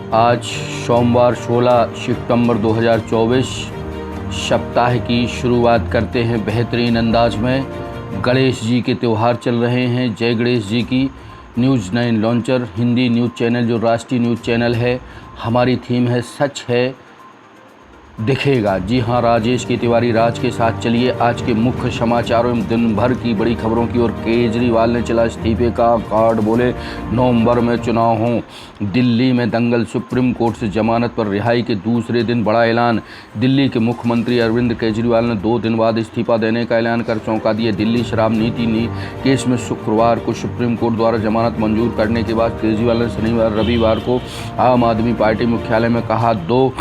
आज सोमवार 16 सितंबर 2024 सप्ताह की शुरुआत करते हैं बेहतरीन अंदाज में। गणेश जी के त्यौहार चल रहे हैं। जय गणेश जी की। News 9 launcher Hindi news channel जो राष्ट्रीय न्यूज़ चैनल है, हमारी थीम है सच है दिखेगा। जी हाँ, राजेश के तिवारी राज के साथ चलिए आज के मुख्य समाचारों एवं दिन भर की बड़ी खबरों की ओर। केजरीवाल ने चला इस्तीफे का कार्ड, बोले नवंबर में चुनाव हों। दिल्ली में दंगल, सुप्रीम कोर्ट से जमानत पर रिहाई के दूसरे दिन बड़ा ऐलान। दिल्ली के मुख्यमंत्री अरविंद केजरीवाल ने 2 दिन बाद इस्तीफा देने का ऐलान कर चौंका दिया। दिल्ली शराब नीति केस में शुक्रवार को सुप्रीम कोर्ट द्वारा जमानत मंजूर करने के बाद केजरीवाल ने शनिवार रविवार को आम आदमी पार्टी मुख्यालय में कहा 2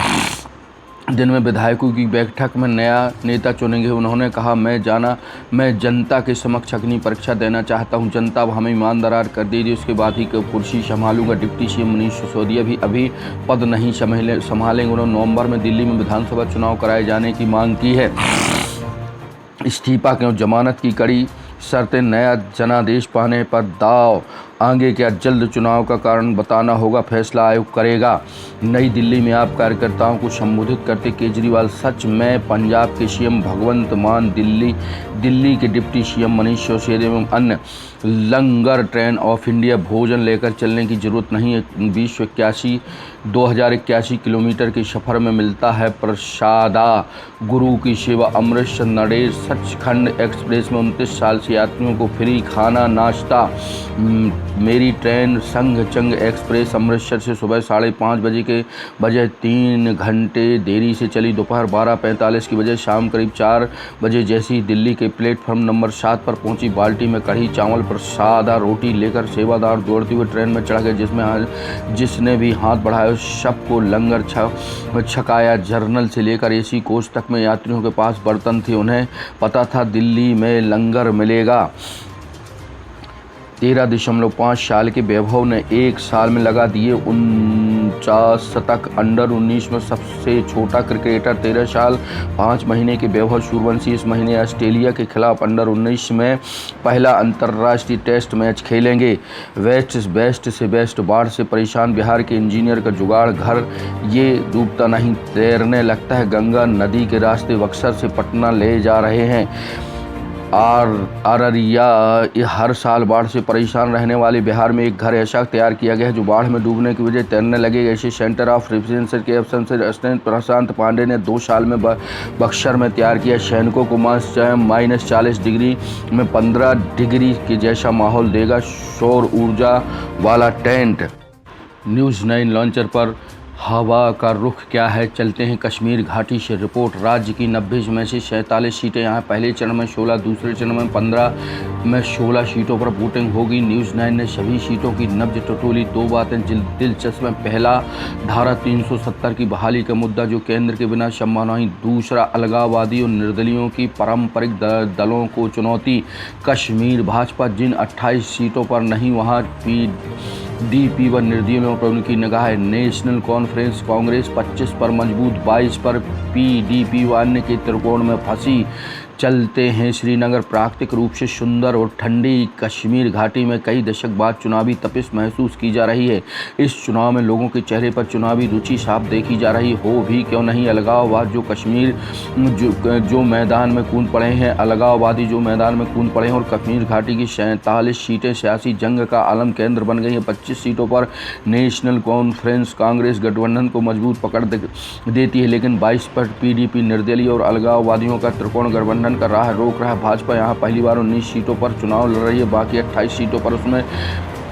दिन में विधायकों की बैठक में नया नेता चुनेंगे। उन्होंने कहा, मैं जनता के समक्ष अग्नि परीक्षा देना चाहता हूं। जनता अब हमें ईमानदार कर दीजिए, उसके बाद ही कुर्सी संभालूंगा। डिप्टी सीएम मनीष सिसोदिया भी अभी पद नहीं संभालेंगे। उन्होंने नवंबर में दिल्ली में विधानसभा चुनाव कराए जाने की मांग की है। इस्तीफा क्यों? जमानत की कड़ी शर्तें, नया जनादेश पाने पर दाव आगे क्या? जल्द चुनाव का कारण बताना होगा, फैसला आयोग करेगा। नई दिल्ली में आप कार्यकर्ताओं को संबोधित करते केजरीवाल, सच में पंजाब के सीएम भगवंत मान, दिल्ली के डिप्टी सीएम मनीष सिसोदिया एवं अन्य लंगर ट्रेन ऑफ इंडिया भोजन लेकर चलने की जरूरत नहीं है। 2081 किलोमीटर के सफ़र में मिलता है प्रसादा। गुरु की सेवा, अमृतसर नडेर सचखंड एक्सप्रेस में 29 साल से यात्रियों को फ्री खाना नाश्ता। मेरी ट्रेन संघ चंग एक्सप्रेस अमृतसर से सुबह 5:30 बजे के बजाय 3 घंटे देरी से चली। दोपहर 12:45 की बजाय शाम करीब 4 बजे जैसी दिल्ली के प्लेटफॉर्म नंबर 7 पर पहुंची। बाल्टी में कढ़ी चावल, प्रसादा, रोटी लेकर सेवादार दौड़ते हुए ट्रेन में चढ़ गए। जिसने भी हाथ बढ़ाया सबको लंगर छकाया। जर्नल से लेकर एसी कोच तक में यात्रियों के पास बर्तन थे। उन्हें पता था दिल्ली में लंगर मिलेगा। 13.5 साल के वैभव ने 1 साल में लगा दिए 49 शतक। अंडर 19 में सबसे छोटा क्रिकेटर 13 साल 5 महीने के वैभव सूर्यवंशी इस महीने ऑस्ट्रेलिया के खिलाफ अंडर 19 में पहला अंतर्राष्ट्रीय टेस्ट मैच खेलेंगे। वेस्ट से बेस्ट, बाढ़ से परेशान बिहार के इंजीनियर का जुगाड़ घर ये डूबता नहीं, तैरने लगता है। गंगा नदी के रास्ते बक्सर से पटना ले जा रहे हैं। अररिया, हर साल बाढ़ से परेशान रहने वाले बिहार में एक घर ऐसा तैयार किया गया है जो बाढ़ में डूबने की वजह तैरने लगेगा। इसे सेंटर ऑफ रेफरेंस के अफसर प्रशांत पांडे ने 2 साल में बक्सर में तैयार किया। सैनिकों को -40 डिग्री में 15 डिग्री के जैसा माहौल देगा सौर ऊर्जा वाला टेंट। न्यूज़ 9 लॉन्चर पर हवा का रुख क्या है, चलते हैं कश्मीर घाटी से रिपोर्ट। राज्य की 90 में से 47 सीटें यहाँ पहले चरण में 16, दूसरे चरण में 15 में 16 सीटों पर वोटिंग होगी। न्यूज़ 9 ने सभी सीटों की नब्ज टटोली। 2 बातें दिलचस्प हैं। पहला, धारा 370 की बहाली का मुद्दा जो केंद्र के बिना संभव नहीं। दूसरा, अलगाववादी और निर्दलियों की पारंपरिक दलों को चुनौती। कश्मीर भाजपा जिन 28 सीटों पर नहीं, वहाँ PDP व निर्दलियों पर उनकी निगाह है। नेशनल कॉन्फ्रेंस कांग्रेस 25 पर मजबूत, 22 पर PDP व अन्य के त्रिकोण में फंसी। चलते हैं श्रीनगर। प्राकृतिक रूप से सुंदर और ठंडी कश्मीर घाटी में कई दशक बाद चुनावी तपिश महसूस की जा रही है। इस चुनाव में लोगों के चेहरे पर चुनावी रुचि साफ देखी जा रही हो भी क्यों नहीं। अलगाववाद जो कश्मीर जो मैदान में कूद पड़े हैं, अलगाववादी जो मैदान में कूद पड़े हैं और कश्मीर घाटी की 47 सीटें सियासी जंग का आलम केंद्र बन गई हैं। 25 सीटों पर नेशनल कॉन्फ्रेंस कांग्रेस गठबंधन को मजबूत पकड़ देती है, लेकिन 22 पर PDP निर्दलीय और अलगाववादियों का त्रिकोण गठबंधन का राह रोक रहा है। भाजपा यहाँ पहली बार 19 सीटों पर चुनाव लड़ रही है। बाकी 28 सीटों पर उसमें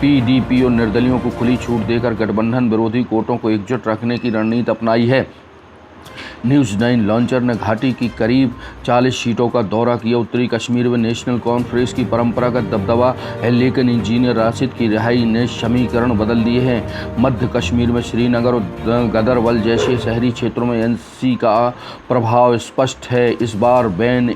PDP और निर्दलियों को खुली छूट देकर गठबंधन विरोधी वोटों को एकजुट रखने की रणनीति अपनाई है। न्यूज़ 9 लॉन्चर ने घाटी की करीब 40 सीटों का दौरा किया। उत्तरी कश्मीर में नेशनल कॉन्फ्रेंस की परंपरागत दबदबा है, लेकिन इंजीनियर राशिद की रिहाई ने समीकरण बदल दिए हैं। मध्य कश्मीर में श्रीनगर और गदरवल जैसे शहरी क्षेत्रों में NC का प्रभाव स्पष्ट है। इस बार बैन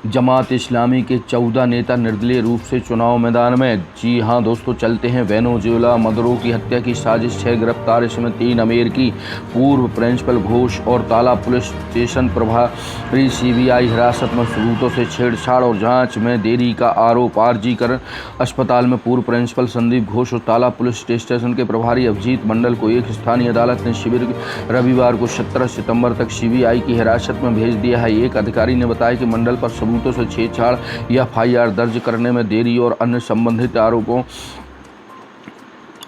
जमात इस्लामी के 14 नेता निर्दलीय रूप से चुनाव मैदान में। जी हां दोस्तों, चलते हैं वेनेजुएला। मदुरो की हत्या की साजिश, 6 गिरफ्तार, इसमें 3 अमेरिकी। पूर्व प्रिंसिपल घोष और ताला पुलिस स्टेशन प्रभारी सीबीआई हिरासत में, सबूतों से छेड़छाड़ और जांच में देरी का आरोप। आरजी कर अस्पताल में पूर्व प्रिंसिपल संदीप घोष और ताला पुलिस स्टेशन के प्रभारी अभिजीत मंडल को एक स्थानीय अदालत ने रविवार को 17 सितंबर तक सीबीआई की हिरासत में भेज दिया है। एक अधिकारी ने बताया कि मंडल पर सबूतों से छेड़छाड़ या एफआईआर दर्ज करने में देरी और अन्य संबंधित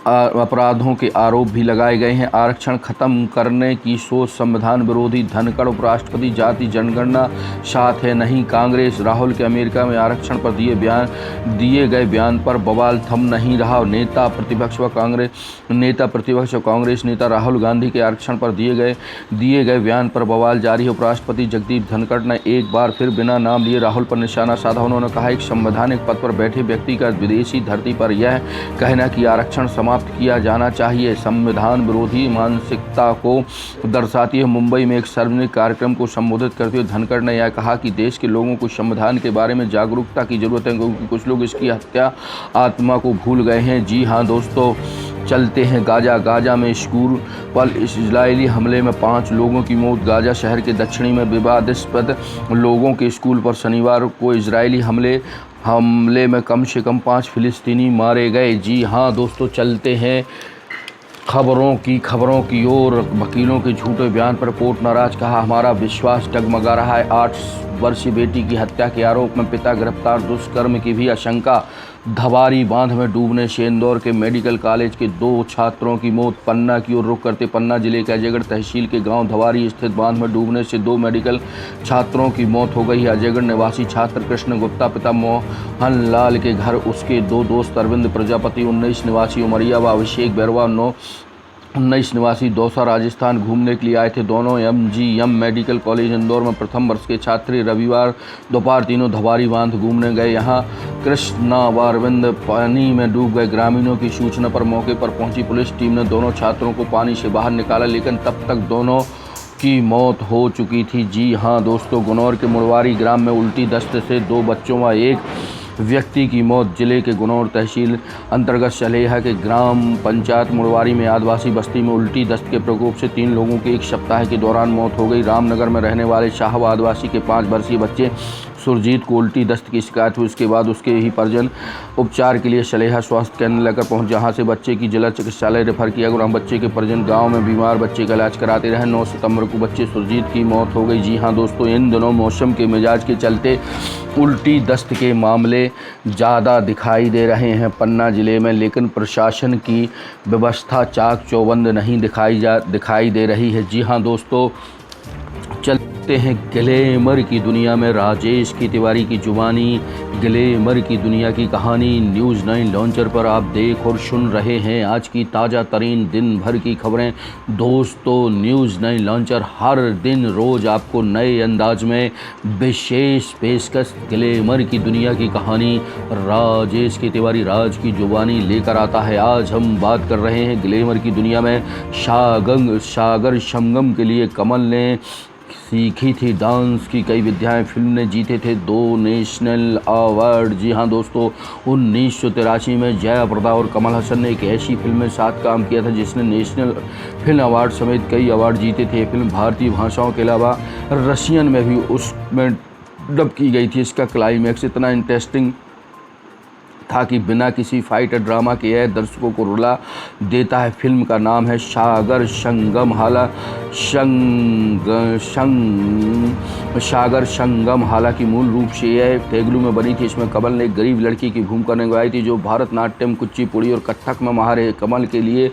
अपराधों के आरोप भी लगाए गए हैं। आरक्षण खत्म करने की सोच संविधान विरोधी, धनखड़। उपराष्ट्रपति जाति जनगणना साथ है नहीं कांग्रेस। राहुल के अमेरिका में आरक्षण पर दिए गए बयान पर बवाल थम नहीं रहा। नेता प्रतिपक्ष व कांग्रेस नेता राहुल गांधी के आरक्षण पर दिए गए बयान पर बवाल जारी है। उपराष्ट्रपति जगदीप धनखड़ ने एक बार फिर बिना नाम लिए राहुल पर निशाना साधा। उन्होंने कहा, एक संवैधानिक पद पर बैठे व्यक्ति का विदेशी धरती पर यह कहना कि आरक्षण समाप्त किया जाना चाहिए संविधान विरोधी मानसिकता को दर्शाती है। मुंबई में एक सार्वजनिक कार्यक्रम को संबोधित करते हुए धनखड़ ने यह कहा कि देश के लोगों को संविधान के बारे में जागरूकता की जरूरत है, क्योंकि कुछ लोग इसकी हत्या आत्मा को भूल गए हैं। जी हां दोस्तों, चलते हैं गाजा में स्कूल पर इजरायली हमले में 5 लोगों की मौत। गाजा शहर के दक्षिणी में विवादास्पद लोगों के स्कूल पर शनिवार को इजरायली हमले में कम से कम 5 फिलिस्तीनी मारे गए। जी हां दोस्तों, चलते हैं खबरों की ओर। वकीलों के झूठे बयान पर कोर्ट नाराज, कहा हमारा विश्वास डगमगा रहा है। 8 वर्षीय बेटी की हत्या के आरोप में पिता गिरफ्तार, दुष्कर्म की भी आशंका। धवारी बांध में डूबने से इंदौर के मेडिकल कॉलेज के 2 छात्रों की मौत। पन्ना की ओर रुख करते, पन्ना जिले के अजयगढ़ तहसील के गांव धवारी स्थित बांध में डूबने से 2 मेडिकल छात्रों की मौत हो गई। अजयगढ़ निवासी छात्र कृष्ण गुप्ता पिता मोहन लाल के घर उसके 2 दोस्त अरविंद प्रजापति 19 निवासी उमरिया व अभिषेक बैरवा 19 निवासी दौसा राजस्थान घूमने के लिए आए थे। दोनों MGM मेडिकल कॉलेज इंदौर में प्रथम वर्ष के छात्र रविवार दोपहर तीनों धवारी बांध घूमने गए। यहाँ कृष्णा व अरविंद पानी में डूब गए। ग्रामीणों की सूचना पर मौके पर पहुंची पुलिस टीम ने दोनों छात्रों को पानी से बाहर निकाला, लेकिन तब तक दोनों की मौत हो चुकी थी। जी हां दोस्तों, गुनौर के मुड़वारी ग्राम में उल्टी दस्त से 2 बच्चों व 1 व्यक्ति की मौत। जिले के गुनौर तहसील अंतर्गत सलेहा के ग्राम पंचायत मुड़वारी में आदिवासी बस्ती में उल्टी दस्त के प्रकोप से 3 लोगों की 1 सप्ताह के दौरान मौत हो गई। रामनगर में रहने वाले शाहब आदिवासी के 5 वर्षीय बच्चे सुरजीत को उल्टी दस्त की शिकायत हुई। इसके बाद उसके ही परिजन उपचार के लिए सलेहा स्वास्थ्य केंद्र लेकर पहुंच, जहां से बच्चे की जिला चिकित्सालय रेफर किया गया। बच्चे के परिजन गांव में बीमार बच्चे का इलाज कराते रहे। 9 सितंबर को बच्चे सुरजीत की मौत हो गई। जी हां दोस्तों, इन दिनों मौसम के मिजाज के चलते उल्टी दस्त के मामले ज़्यादा दिखाई दे रहे हैं पन्ना ज़िले में, लेकिन प्रशासन की व्यवस्था चाक चौबंद नहीं दिखाई दे रही है। जी हाँ दोस्तों, चलते हैं ग्लैमर की दुनिया में। राजेश की तिवारी की जुबानी ग्लैमर की दुनिया की कहानी। न्यूज़ 9 लॉन्चर पर आप देख और सुन रहे हैं आज की ताज़ा तरीन दिन भर की खबरें। दोस्तों, न्यूज़ 9 लॉन्चर हर दिन रोज़ आपको नए अंदाज में विशेष पेशकश ग्लैमर की दुनिया की कहानी राजेश की तिवारी राज की जुबानी लेकर आता है। आज हम बात कर रहे हैं ग्लैमर की दुनिया में सागर संगम के लिए कमल ने सीखी थी डांस की कई विद्याएं। फिल्म ने जीते थे 2 नेशनल अवार्ड। जी हाँ दोस्तों, 1983 में जया प्रदा और कमल हसन ने एक ऐसी फिल्म में साथ काम किया था जिसने नेशनल फिल्म अवार्ड समेत कई अवार्ड जीते थे। फिल्म भारतीय भाषाओं के अलावा रशियन में भी उसमें डब की गई थी। इसका क्लाइमैक्स इतना इंटरेस्टिंग था कि बिना किसी फाइट ड्रामा के यह दर्शकों को रुला देता है। फिल्म का नाम है सागर संगम। हालांकि मूल रूप से यह तेलुगु में बनी थी। इसमें कमल ने एक गरीब लड़की की भूमिका निभाई थी जो भरतनाट्यम, कुचिपुड़ी और कथक में माहिर है। कमल के लिए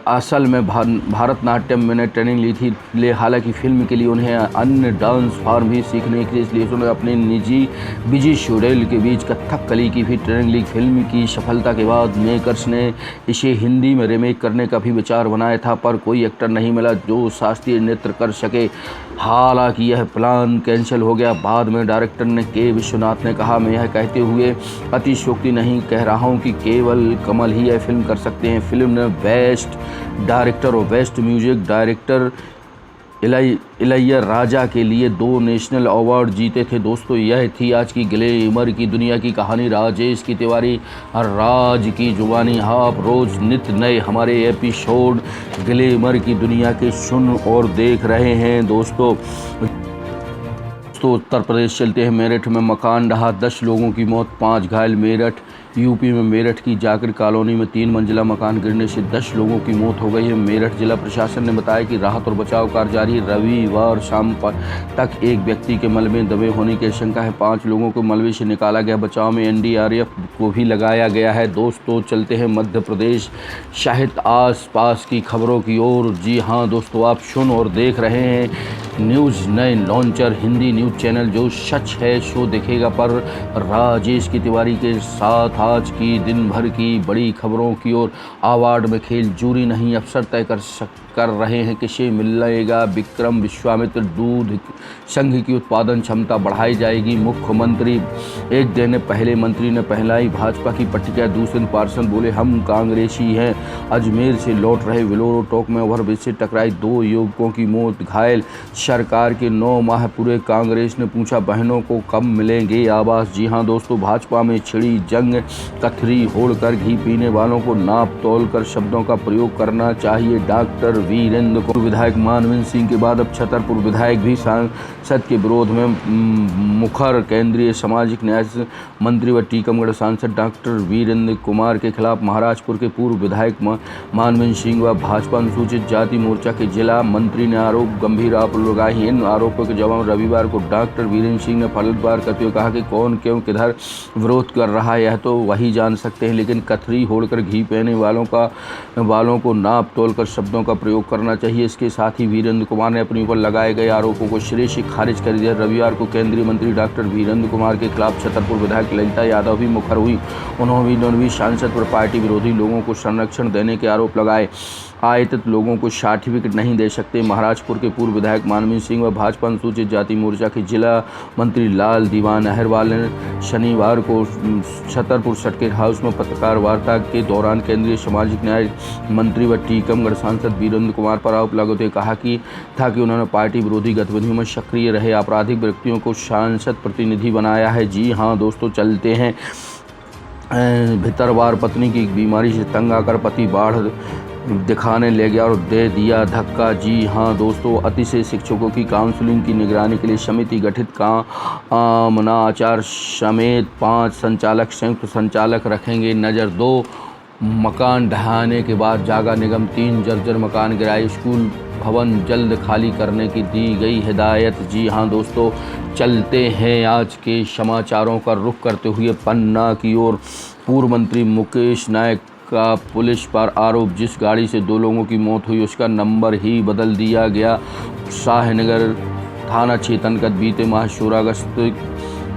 असल में भारतनाट्यम में ट्रेनिंग ली थी, हालांकि फिल्म के लिए उन्हें अन्य डांस फॉर्म भी सीखने के लिए, इसलिए उन्होंने अपने निजी बिजी शेड्यूल के बीच कथकली की भी ट्रेनिंग ली। फिल्म की सफलता के बाद मेकर्स ने इसे हिंदी में रीमेक करने का भी विचार बनाया था, पर कोई एक्टर नहीं मिला जो शास्त्रीय नृत्य कर सके। हालांकि यह प्लान कैंसिल हो गया। बाद में डायरेक्टर ने के विश्वनाथ ने कहा, मैं यह कहते हुए अतिशयोक्ति नहीं कह रहा हूँ कि केवल कमल ही यह फिल्म कर सकते हैं। फिल्म ने बेस्ट डायरेक्टर और बेस्ट म्यूजिक डायरेक्टर इलैयाराजा के लिए 2 नेशनल अवार्ड जीते थे। दोस्तों यह थी आज की ग्लैमर की दुनिया की कहानी राजेश की तिवारी राज की जुबानी। आप रोज़ नित नए हमारे एपिसोड ग्लैमर की दुनिया के सुन और देख रहे हैं। दोस्तों उत्तर प्रदेश चलते हैं। मेरठ में मकान ढहा, 10 लोगों की मौत, 5 घायल। मेरठ यूपी में मेरठ की जाकिर कॉलोनी में 3 मंजिला मकान गिरने से 10 लोगों की मौत हो गई है। मेरठ जिला प्रशासन ने बताया कि राहत और बचाव कार्य जारी है। रविवार शाम तक एक व्यक्ति के मलबे दबे होने की आशंका है। 5 लोगों को मलबे से निकाला गया। बचाव में एनडीआरएफ को भी लगाया गया है। दोस्तों चलते हैं मध्य प्रदेश सहित आस पास की खबरों की ओर। जी हाँ दोस्तों, आप सुन और देख रहे हैं news 9 launcher Hindi news channel, जो सच है शो दिखेगा पर राजेश की तिवारी के साथ आज की दिन भर की बड़ी खबरों की ओर। अवार्ड में खेल जूरी नहीं अफसर तय कर रहे हैं किसे मिलेगा विक्रम विश्वामित्र। दूध संघ की उत्पादन क्षमता बढ़ाई जाएगी। मुख्यमंत्री एक दिन पहले मंत्री ने पहलाई भाजपा की पट्टिका। दूसरे पार्षद बोले हम कांग्रेसी हैं। अजमेर से लौट रहे विलोरो टोक में ओवरब्रिज से टकराई 2 युवकों की मौत, घायल। सरकार के 9 माह पूरे, कांग्रेस ने पूछा बहनों को कब मिलेंगे आवास। जी हाँ दोस्तों, भाजपा में छिड़ी जंग। कथरी होड़कर घी पीने वालों को नाप तोल कर शब्दों का प्रयोग करना चाहिए। डॉक्टर वीरेंद्र को विधायक मानवेंद्र सिंह के बाद अब छतरपुर विधायक भी सांसद के विरोध में मुखर। केंद्रीय सामाजिक न्याय मंत्री व टीकमगढ़ सांसद डॉक्टर वीरेंद्र कुमार के खिलाफ महाराजपुर के पूर्व विधायक मानवेंद्र सिंह व भाजपा अनुसूचित जाति मोर्चा के जिला मंत्री ने गंभीर आरोप लगाए। इन आरोपों के जवाब रविवार को डॉक्टर वीरेंद्र सिंह ने पलटवार करते हुए कहा कि कौन क्यों किधर विरोध कर रहा है यह तो वही जान सकते हैं, लेकिन कथरी होड़कर घी पीने वालों को नाप तोल कर शब्दों का प्रयोग करना चाहिए। इसके साथ ही वीरेंद्र कुमार ने अपने ऊपर लगाए गए आरोपों को सिरे से खारिज कर दिया। रविवार को केंद्रीय मंत्री डॉक्टर वीरेंद्र कुमार के खिलाफ छतरपुर विधायक ललिता यादव भी मुखर हुई। उन्होंने भी सांसद पर पार्टी विरोधी लोगों को संरक्षण देने के आरोप लगाए। आयतित लोगों को सर्टिफिकेट नहीं दे सकते। महाराजपुर के पूर्व विधायक मानवेंद्र सिंह व भाजपा अनुसूचित जाति मोर्चा के जिला मंत्री लाल दीवान अहिरवाल ने शनिवार को छतरपुर सर्किट हाउस में पत्रकार वार्ता के दौरान केंद्रीय सामाजिक न्याय मंत्री व टीकमगढ़ सांसद वीरेंद्र कुमार पर आरोप लगाते हुए कहा कि उन्होंने पार्टी विरोधी गतिविधियों में सक्रिय रहे आपराधिक व्यक्तियों को सांसद प्रतिनिधि बनाया है। जी हाँ दोस्तों, चलते हैं भितरवार। पत्नी की बीमारी से तंग आकर पति बाढ़ दिखाने ले गया और दे दिया धक्का। जी हाँ दोस्तों, अतिशय शिक्षकों की काउंसलिंग की निगरानी के लिए समिति गठित। कामना आचार्य समेत 5 संचालक संयुक्त संचालक रखेंगे नज़र। 2 मकान ढहाने के बाद जागा निगम 3 जर्जर मकान गिराए। स्कूल भवन जल्द खाली करने की दी गई हिदायत। जी हाँ दोस्तों, चलते हैं आज के समाचारों का रुख करते हुए पन्ना की ओर। पूर्व मंत्री मुकेश नायक का पुलिस पर आरोप, जिस गाड़ी से 2 लोगों की मौत हुई उसका नंबर ही बदल दिया गया। शाहनगर थाना क्षेत्र अंतर्गत बीते माह 16 अगस्त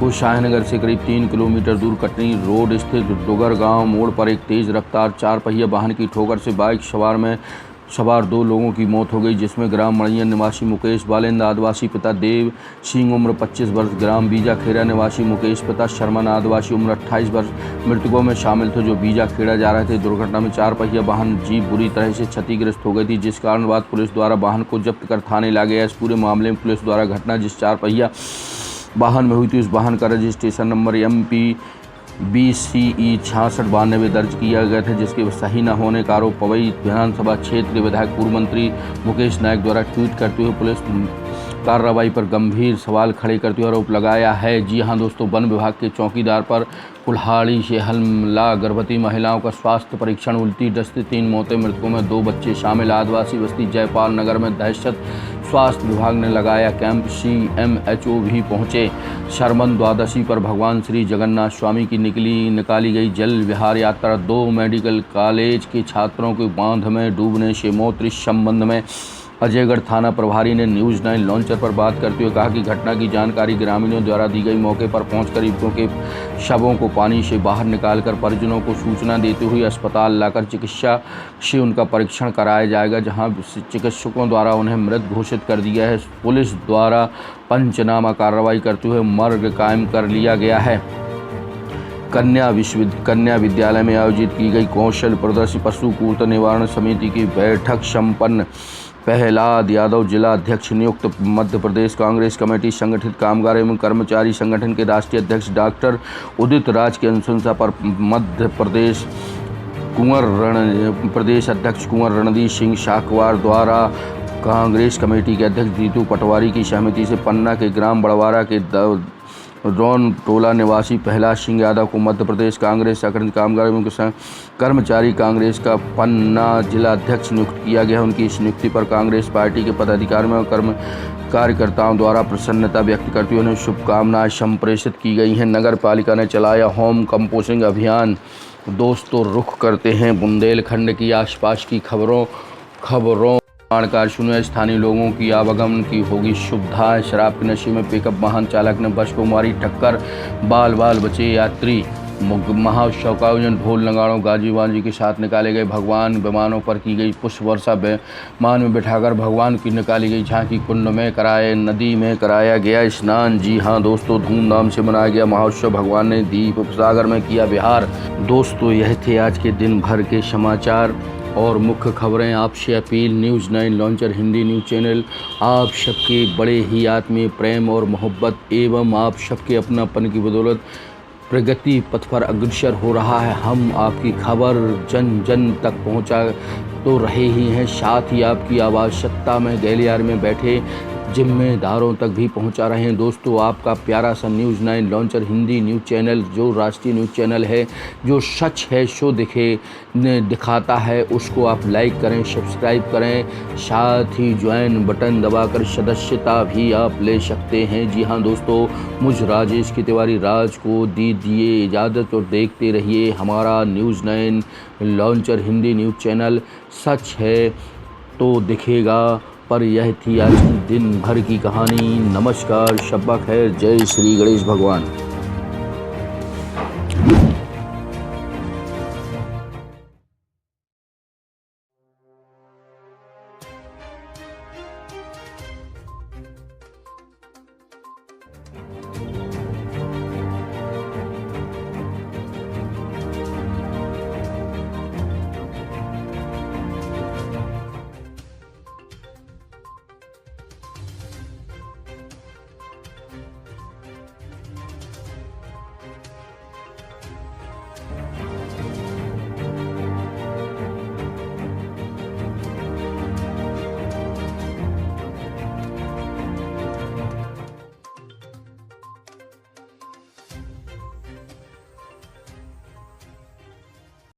को शाहनगर से करीब 3 किलोमीटर दूर कटनी रोड स्थित डुगर गांव मोड़ पर एक तेज़ रफ्तार 4 पहिया वाहन की ठोकर से बाइक सवार 2 लोगों की मौत हो गई, जिसमें ग्राम मड़िया निवासी मुकेश बालेंद्र आदिवासी पिता देव सिंह उम्र 25 वर्ष, ग्राम बीजा खेड़ा निवासी मुकेश पिता शर्मन आदिवासी उम्र 28 वर्ष मृतकों में शामिल थे, जो बीजा खेड़ा जा रहे थे। दुर्घटना में 4 पहिया वाहन जीप बुरी तरह से क्षतिग्रस्त हो गई थी, जिस कारण बाद पुलिस द्वारा वाहन को जब्त कर थाने ला गया। इस पूरे मामले में पुलिस द्वारा घटना जिस 4 पहिया वाहन में हुई थी उस वाहन का रजिस्ट्रेशन नंबर MP BCE 6692 दर्ज किया गया था, जिसके सही न होने का आरोप पवई विधानसभा क्षेत्र के विधायक पूर्व मंत्री मुकेश नायक द्वारा ट्वीट करते हुए पुलिस कार्रवाई पर गंभीर सवाल खड़े करते हुए आरोप लगाया है। जी हाँ दोस्तों, वन विभाग के चौकीदार पर कुल्हाड़ी से हमला, गर्भवती महिलाओं का स्वास्थ्य परीक्षण, उल्टी दस्त 3 मौतें, मृतकों में 2 बच्चे शामिल। आदिवासी बस्ती जयपाल नगर में दहशत, स्वास्थ्य विभाग ने लगाया कैंप, CMHO भी पहुंचे। शर्मन द्वादशी पर भगवान श्री जगन्नाथ स्वामी की निकाली गई जल विहार यात्रा। 2 मेडिकल कॉलेज के छात्रों के बांध में डूबने से मौत। इस संबंध में अजयगढ़ थाना प्रभारी ने न्यूज़ 9 लॉन्चर पर बात करते हुए कहा कि घटना की जानकारी ग्रामीणों द्वारा दी गई। मौके पर पहुंचकर युवकों के शवों को पानी से बाहर निकालकर परिजनों को सूचना देते हुए अस्पताल लाकर चिकित्सा से उनका परीक्षण कराया जाएगा, जहां चिकित्सकों द्वारा उन्हें मृत घोषित कर दिया है। पुलिस द्वारा पंचनामा कार्रवाई करते हुए मर्ग कायम कर लिया गया है। कन्या विद्यालय में आयोजित की गई कौशल प्रदर्शन पशु कूट निवारण समिति की बैठक संपन्न। प्रहलाद यादव जिला अध्यक्ष नियुक्त। मध्य प्रदेश कांग्रेस कमेटी संगठित कामगार एवं कर्मचारी संगठन के राष्ट्रीय अध्यक्ष डॉक्टर उदित राज की अनुशंसा पर मध्य प्रदेश प्रदेश अध्यक्ष कुंवर रणदीप सिंह शाकवार द्वारा कांग्रेस कमेटी के अध्यक्ष जीतू पटवारी की सहमति से पन्ना के ग्राम बड़वारा के रौन टोला निवासी प्रहलाद सिंह यादव को मध्य प्रदेश कांग्रेस संगठित कामगार एवं कर्मचारी कांग्रेस का पन्ना जिला अध्यक्ष नियुक्त किया गया। उनकी इस नियुक्ति पर कांग्रेस पार्टी के पदाधिकारियों और कार्यकर्ताओं द्वारा प्रसन्नता व्यक्त करते हुए उन्हें शुभकामनाएं संप्रेषित की गई हैं। नगर पालिका ने चलाया होम कंपोस्टिंग अभियान। दोस्तों, रुख करते हैं बुंदेलखंड की आसपास की खबरों निर्माणकार सुनिए। स्थानीय लोगों की आवागमन की होगी सुविधा। शराब के नशे में पिकअप वाहन चालक ने बस को मारी टक्कर, बाल बचे यात्री। महोत्सव का आयोजन ढोल नगाड़ों गाजी बाजी के साथ निकाले गए भगवान। विमानों पर की गई पुष्प वर्षा। विमान में बिठाकर भगवान की निकाली गई झांकी। कुंड में कराए, नदी में कराया गया स्नान। जी हाँ दोस्तों, धूमधाम से मनाया गया महोत्सव। भगवान ने दीप सागर में किया विहार। दोस्तों, यह थे आज के दिन भर के समाचार और मुख्य खबरें। आपसे appeal, news 9 launcher Hindi news channel आप सबके बड़े ही आत्मीय प्रेम और मोहब्बत एवं आप सबके अपनापन की बदौलत प्रगति पथ पर अग्रसर हो रहा है। हम आपकी खबर जन जन तक पहुंचा तो रहे ही हैं, साथ ही आपकी आवाज़ सत्ता में गलियारे में बैठे जिम्मेदारों तक भी पहुंचा रहे हैं। दोस्तों, आपका प्यारा सा news 9 launcher Hindi news channel जो राष्ट्रीय न्यूज़ चैनल है, जो सच है सो दिखाता है, उसको आप लाइक करें, सब्सक्राइब करें, साथ ही ज्वाइन बटन दबाकर सदस्यता भी आप ले सकते हैं। जी हाँ दोस्तों, मुझ राजेश की तिवारी राज को दीजिए इजाज़त और देखते रहिए हमारा news 9 launcher Hindi news channel. सच है तो दिखेगा। पर यह थी आज की दिन भर की कहानी। नमस्कार, शब्बा खैर, जय श्री गणेश भगवान।